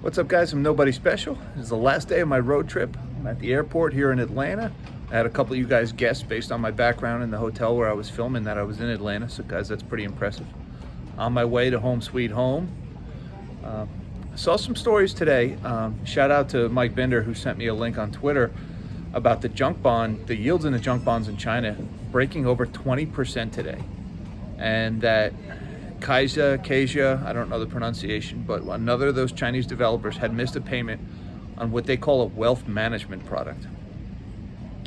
What's up, guys? I'm nobody special. This is the last day of my road trip. I'm at the airport here in Atlanta. I had a couple of you guys guess based on my background in the hotel where I was filming that I was in Atlanta. So guys, that's pretty impressive. On my way to home sweet home. I saw some stories today. Shout out to Mike Binder, who sent me a link on Twitter about the junk bond, the yields in the junk bonds in China breaking over 20% today. And that Kaiser, I don't know the pronunciation, but another of those Chinese developers had missed a payment on what they call a wealth management product.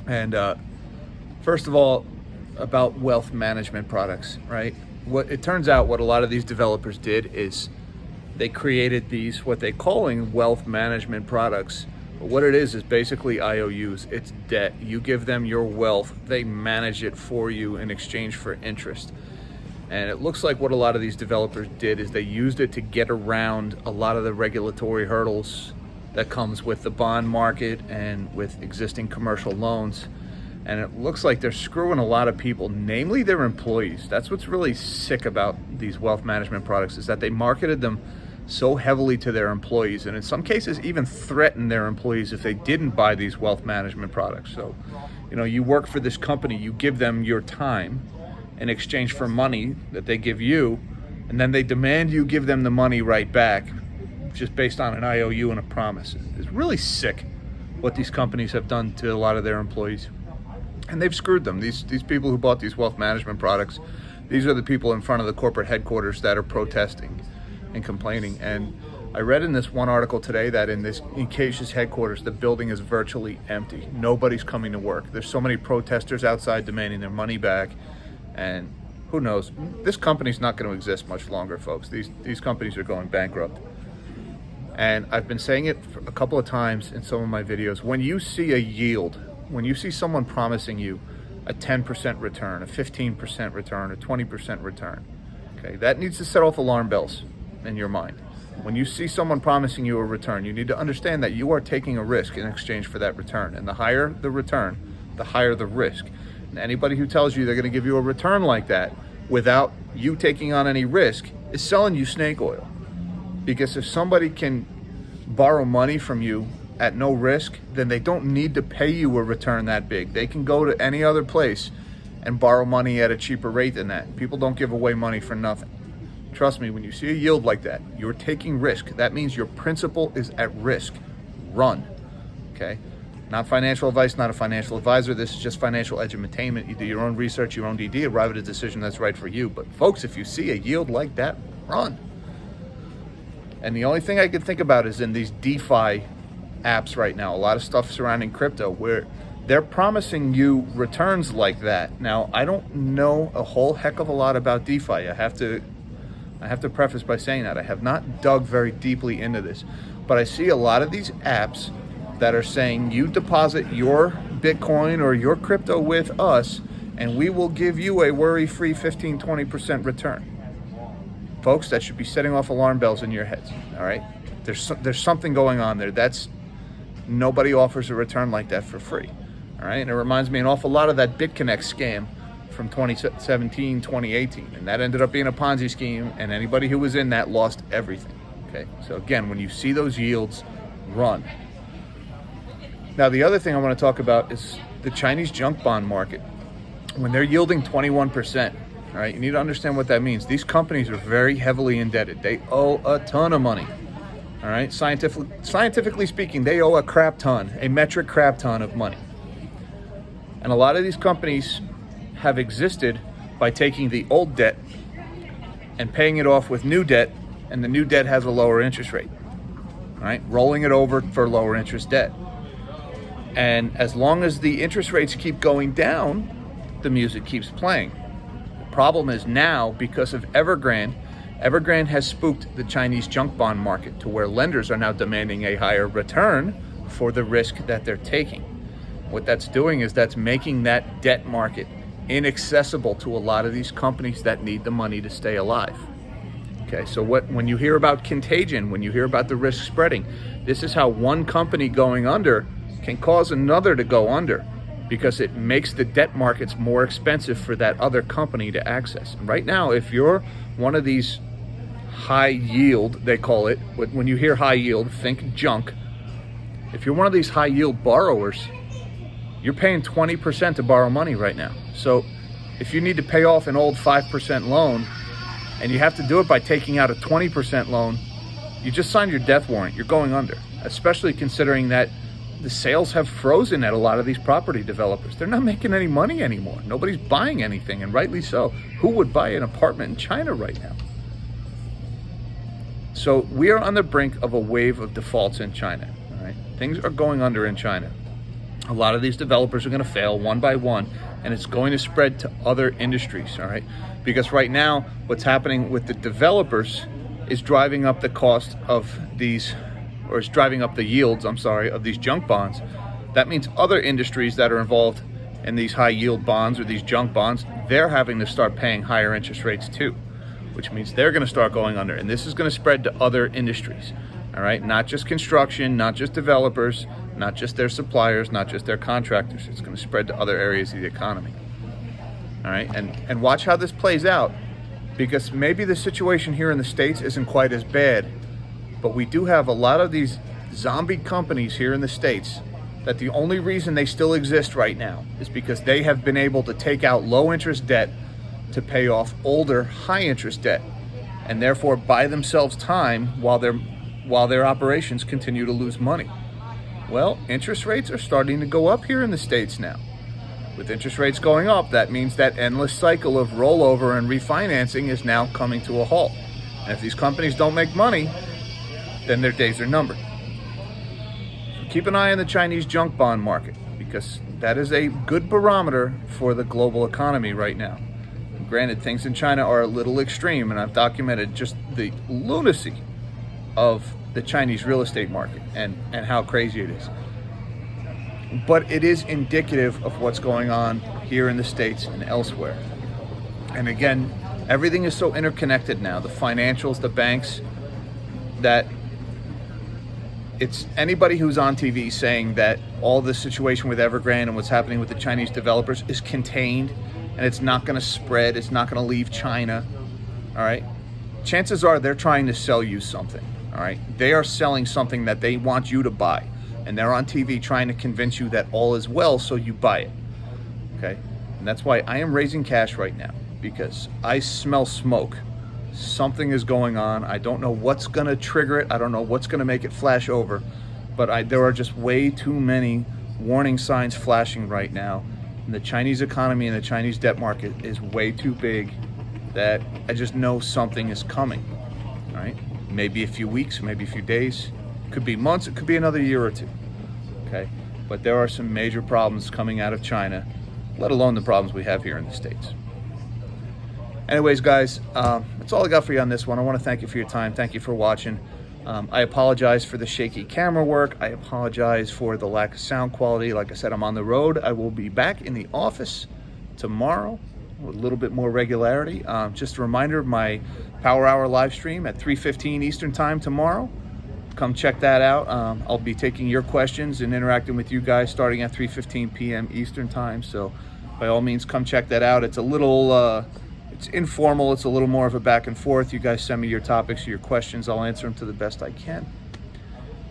And first of all, about wealth management products, right? What it turns out, what a lot of these developers did is they created these, what they're calling wealth management products. But what it is basically IOUs. It's debt. You give them your wealth, they manage it for you in exchange for interest. And it looks like what a lot of these developers did is they used it to get around a lot of the regulatory hurdles that comes with the bond market and with existing commercial loans. And it looks like they're screwing a lot of people, namely their employees. That's what's really sick about these wealth management products, is that they marketed them so heavily to their employees, and in some cases even threatened their employees if they didn't buy these wealth management products. So, you work for this company, you give them your time in exchange for money that they give you, and then they demand you give them the money right back just based on an IOU and a promise. It's really sick what these companies have done to a lot of their employees. And they've screwed them. These people who bought these wealth management products, these are the people in front of the corporate headquarters that are protesting and complaining. And I read in this one article today that in Kaizer's headquarters, the building is virtually empty. Nobody's coming to work. There's so many protesters outside demanding their money back. And who knows, this company's not going to exist much longer, folks. These companies are going bankrupt. And I've been saying it a couple of times in some of my videos. When you see a yield, when you see someone promising you a 10% return, a 15% return, a 20% return, okay, that needs to set off alarm bells in your mind. When you see someone promising you a return, you need to understand that you are taking a risk in exchange for that return. And the higher the return, the higher the risk. And anybody who tells you they're going to give you a return like that without you taking on any risk is selling you snake oil. Because if somebody can borrow money from you at no risk, then they don't need to pay you a return that big. They can go to any other place and borrow money at a cheaper rate than that. People don't give away money for nothing. Trust me, when you see a yield like that, you're taking risk. That means your principal is at risk. Run, okay? Not financial advice, not a financial advisor. This is just financial edutainment. You do your own research, your own DD, arrive at a decision that's right for you. But folks, if you see a yield like that, run. And the only thing I can think about is in these DeFi apps right now, a lot of stuff surrounding crypto where they're promising you returns like that. Now, I don't know a whole heck of a lot about DeFi. I have to preface by saying that I have not dug very deeply into this, but I see a lot of these apps that are saying you deposit your Bitcoin or your crypto with us and we will give you a worry-free 15-20% return. Folks, that should be setting off alarm bells in your heads, all right? There's something going on there. Nobody offers a return like that for free, all right? And it reminds me an awful lot of that BitConnect scam from 2017, 2018, and that ended up being a Ponzi scheme, and anybody who was in that lost everything, okay? So again, when you see those yields, run. Now, the other thing I want to talk about is the Chinese junk bond market. When they're yielding 21%, all right, you need to understand what that means. These companies are very heavily indebted. They owe a ton of money. All right, scientifically speaking, they owe a metric crap ton of money. And a lot of these companies have existed by taking the old debt and paying it off with new debt, and the new debt has a lower interest rate. All right, rolling it over for lower interest debt. And as long as the interest rates keep going down, the music keeps playing. Problem is now, because of Evergrande has spooked the Chinese junk bond market to where lenders are now demanding a higher return for the risk that they're taking. What that's doing is that's making that debt market inaccessible to a lot of these companies that need the money to stay alive. Okay, so when you hear about contagion, when you hear about the risk spreading, this is how one company going under can cause another to go under, because it makes the debt markets more expensive for that other company to access. And right now, if you're one of these high yield, they call it. When you hear high yield, think junk. If you're one of these high yield borrowers, you're paying 20% to borrow money right now. So if you need to pay off an old 5% loan and you have to do it by taking out a 20% loan, you just signed your death warrant. You're going under, especially considering that the sales have frozen at a lot of these property developers. They're not making any money anymore. Nobody's buying anything, and rightly so. Who would buy an apartment in China right now? So we are on the brink of a wave of defaults in China. All right, things are going under in China. A lot of these developers are going to fail one by one, and it's going to spread to other industries. All right, because right now what's happening with the developers is driving up the cost of these, or is driving up the yields, of these junk bonds. That means other industries that are involved in these high yield bonds or these junk bonds, they're having to start paying higher interest rates too, which means they're going to start going under. And this is going to spread to other industries. All right, not just construction, not just developers, not just their suppliers, not just their contractors. It's going to spread to other areas of the economy. All right, and watch how this plays out, because maybe the situation here in the States isn't quite as bad, but we do have a lot of these zombie companies here in the States that the only reason they still exist right now is because they have been able to take out low interest debt to pay off older high interest debt, and therefore buy themselves time while their operations continue to lose money. Well, interest rates are starting to go up here in the States now. With interest rates going up, that means that endless cycle of rollover and refinancing is now coming to a halt. And if these companies don't make money, then their days are numbered. So keep an eye on the Chinese junk bond market, because that is a good barometer for the global economy right now. And granted, things in China are a little extreme, and I've documented just the lunacy of the Chinese real estate market and how crazy it is. But it is indicative of what's going on here in the States and elsewhere. And again, everything is so interconnected now. The financials, the banks, that it's anybody who's on TV saying that all this situation with Evergrande and what's happening with the Chinese developers is contained and it's not going to spread, it's not going to leave China. All right. Chances are they're trying to sell you something. All right. They are selling something that they want you to buy. And they're on TV trying to convince you that all is well, so you buy it. Okay? And that's why I am raising cash right now, because I smell smoke. Something is going on. I don't know what's going to trigger it. I don't know what's going to make it flash over. But there are just way too many warning signs flashing right now. And the Chinese economy and the Chinese debt market is way too big that I just know something is coming. All right? Maybe a few weeks, maybe a few days. Could be months, it could be another year or two. Okay, but there are some major problems coming out of China, let alone the problems we have here in the States. Anyways, guys, that's all I got for you on this one. I want to thank you for your time. Thank you for watching. I apologize for the shaky camera work. I apologize for the lack of sound quality. Like I said, I'm on the road. I will be back in the office tomorrow with a little bit more regularity. Just a reminder, my Power Hour live stream at 3:15 Eastern Time tomorrow. Come check that out. I'll be taking your questions and interacting with you guys starting at 3:15 p.m. Eastern Time. So by all means, come check that out. It's a little, it's informal. It's a little more of a back and forth. You guys send me your topics, your questions. I'll answer them to the best I can.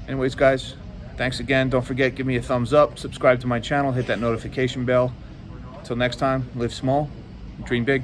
Anyways, guys, thanks again. Don't forget, give me a thumbs up, subscribe to my channel, hit that notification bell. Until next time, live small, dream big.